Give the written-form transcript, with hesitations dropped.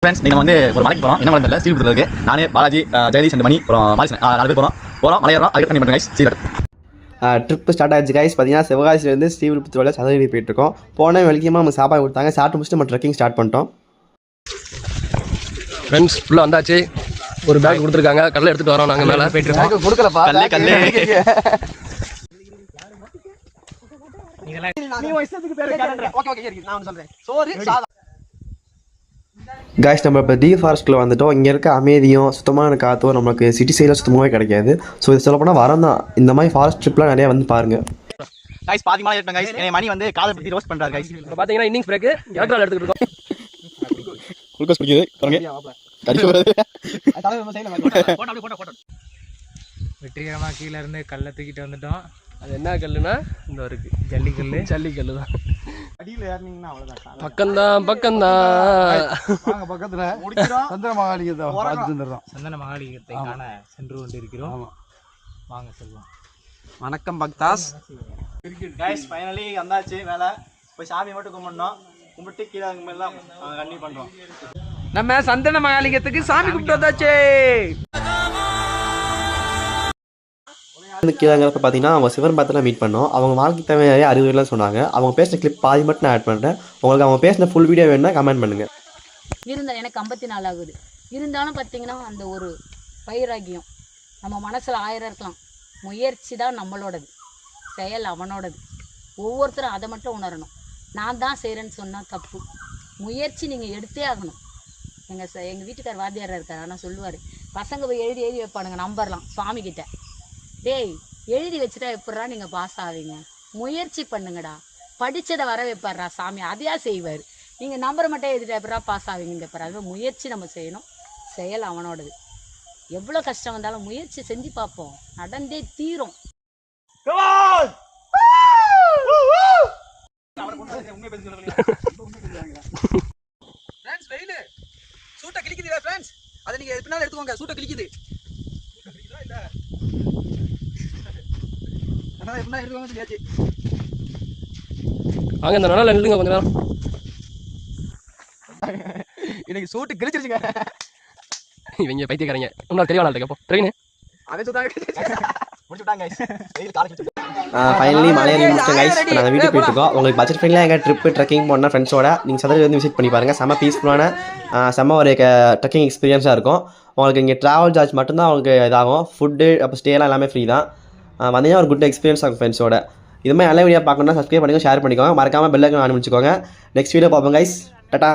Friends நீங்கள் வந்து ஒரு மலைக்கு போகிறோம். என்ன மலை தெரியல, ஸ்டீல் இருக்கு. நானே பாலாஜி, ஜெயதீஷ், 2 மணி அப்புறம் மாலிசன் 4 பேர் போகிறோம். மலையேறோம். அதுக்கு பண்ணி பண்ணுங்க கைஸ். சீக்கிரம் ட்ரிப்பு ஸ்டார்ட் ஆச்சு கைஸ். பார்த்தீங்கன்னா சிவகாசிலேருந்து ஸ்ரீவில்லிபுத்தூர் வழியாக சதுரகிரி போயிட்டுருக்கோம். போன வெளிக்கமாக நம்ம சாப்பாடு கொடுத்தாங்க. சாப்பிட்டு முடிச்சுட்டு நம்ம ட்ரெக்கிங் ஸ்டார்ட் பண்ணிட்டோம். ஃப்ரெண்ட்ஸ் ஃபுல்லாக வந்தாச்சு. ஒரு பேக் கொடுத்துருக்காங்க. கடலை எடுத்துகிட்டு வரோம். நாங்கள் மேலே போயிட்டு கொடுக்கலப்பா. கைஸ் நம்ம இப்போ டீர் ஃபாரஸ்ட்டில் வந்துட்டோம். இங்கே இருக்க அமைதியும் சுத்தமான காற்றும் நமக்கு சிட்டி சைடில் சுத்தமாகவே கிடைக்காது. ஸோ இது சொல்லப்போனால் வரம் தான். இந்த மாதிரி ஃபாரஸ்ட் ட்ரிப்லாம் நிறையா வந்து பாருங்கள். கைஸ் பாதி மலை ஏறிட்டோம் கைஸ். மணி வந்து காலை பற்றி ரோஸ்ட் பண்ணுறாரு கைஸ். இப்போ பார்த்தீங்கன்னா இன்னிங்ஸ் பிரேக்கு எலக்ட்ரால் எடுத்துக்கிட்டு இருக்கோம். குளுக்கோஸ் பிடிக்குது பாருங்க. வெற்றிகரமாக கீழே இருந்து கல்லை தூக்கிட்டு வந்துட்டோம். அது என்ன கல்லுனா இந்த இருக்கு ஜல்லிக்கல்லு தான். அடியில் ஏறினீங்கன்னா அவ்வளோதான். பக்கம்தான் பக்கத்தில் சந்திர மகாலிங்கத்தை சந்தன மகாலிங்கத்தை காண சென்று கொண்டு இருக்கிறோம். வாங்க செல்வோம். வணக்கம் பக்தாஸ். கைஸ் ஃபைனலி வந்தாச்சு. வேலை போய் சாமி மட்டும் கும்பிடணும். கும்பிட்டு கீழே எல்லாம் கண்டினியூ பண்ணுறோம். நம்ம சந்தன மகாலிங்கத்துக்கு சாமி கும்பிட்டு வந்தாச்சு. கீழங்கிறப்ப பார்த்தீங்கன்னா அவங்க சிவன் பார்த்துலாம் மீட் பண்ணோம். அவங்க வாழ்க்கை தேவையான அறிவுரைலாம் சொன்னாங்க. அவங்க பேசின கிளிப் பாதி மட்டும் நான் ஆட் பண்ணுறேன். உங்களுக்கு அவங்க பேசின ஃபுல் வீடியோ வேணும்னா கமெண்ட் பண்ணுங்கள். இருந்தால் எனக்கு 54 ஆகுது. இருந்தாலும் பார்த்தீங்கன்னா அந்த ஒரு வைராக்கியம் நம்ம மனசில் 1000 இருக்கலாம். முயற்சி தான் நம்மளோடது, செயல் அவனோடது. ஒவ்வொருத்தரும் அதை மட்டும் உணரணும். நான் தான் செய்கிறேன்னு சொன்னால் தப்பு. முயற்சி நீங்கள் எடுத்தே ஆகணும். எங்கள் வீட்டுக்கார் வாத்தியாராக இருக்கார். ஆனால் சொல்லுவார், பசங்க போய் எழுதி வைப்பானுங்க நம்பர்லாம் சுவாமிக்கிட்ட. டேய் எழுதி வச்சுட்டா எப்பட்றா நீங்கள் பாஸ் ஆவீங்க? முயற்சி பண்ணுங்கடா. படித்ததை வர வைப்பார்றா சாமி, அதையா செய்வார். நீங்கள் நம்பரை மட்டும் எழுதிட்டா எப்பட்றா பாஸ் ஆவீங்கன்னு கேட்பார். அதுவே முயற்சி நம்ம செய்யணும், செயல் அவனோடது. எவ்வளோ கஷ்டம் வந்தாலும் முயற்சி செஞ்சு பார்ப்போம், நடந்தே தீரும். சூட்டை கிளிக்குது ஃப்ரெண்ட்ஸ். அதை நீங்கள் எதுனாலும் எடுத்துக்கோங்க. சூட்டை கிளிக்குது. வாங்க இந்த நாளில் நில்லுங்க கொஞ்ச நேரம். இன்னைக்கு சூட்டு கிழிச்சிருச்சுங்க. இவங்க பைத்தியக்காரங்க. இன்னும் தெரியவா நாள் கேட்போம் ட்ரெயின் ஃபைனலி மலையேறி முடிச்சோம் கைஸ். இப்போ நாங்கள் வீட்டுக்கு போயிட்டுருக்கோம். உங்களுக்கு பட்ஜெட் ஃப்ரெண்ட்லியாக எங்கள் ட்ரிப்பு ட்ரெக்கிங் போனால் ஃப்ரெண்ட்ஸோட நீங்கள் சதுரகிரி வந்து விசிட் பண்ணி பாருங்கள். செம்ம பீஸ்ஃபுல்லான செம்ம ஒரு ட்ரெக்கிங் எக்ஸ்பீரியன்ஸாக இருக்கும். உங்களுக்கு இங்கே ட்ராவல் சார்ஜ் மட்டும்தான் உங்களுக்கு இதாகும். ஃபுட்டு அப்போ ஸ்டேலாம் எல்லாமே ஃப்ரீ தான். வந்தீங்கன்னா ஒரு குட் எக்ஸ்பீரியன்ஸ் ஆகும் ஃப்ரெண்ட்ஸோட. இதுமாதிரி நல்ல வீடியோ பார்க்கணுன்னா சப்ஸ்கிரைப் பண்ணிக்கோங்க. மறக்காமல் பெல் ஐக்கான் ஆன் பண்ணிக்கோங்க. நெக்ஸ்ட் வீடியோ பார்ப்போம் கைஸ். டாடா.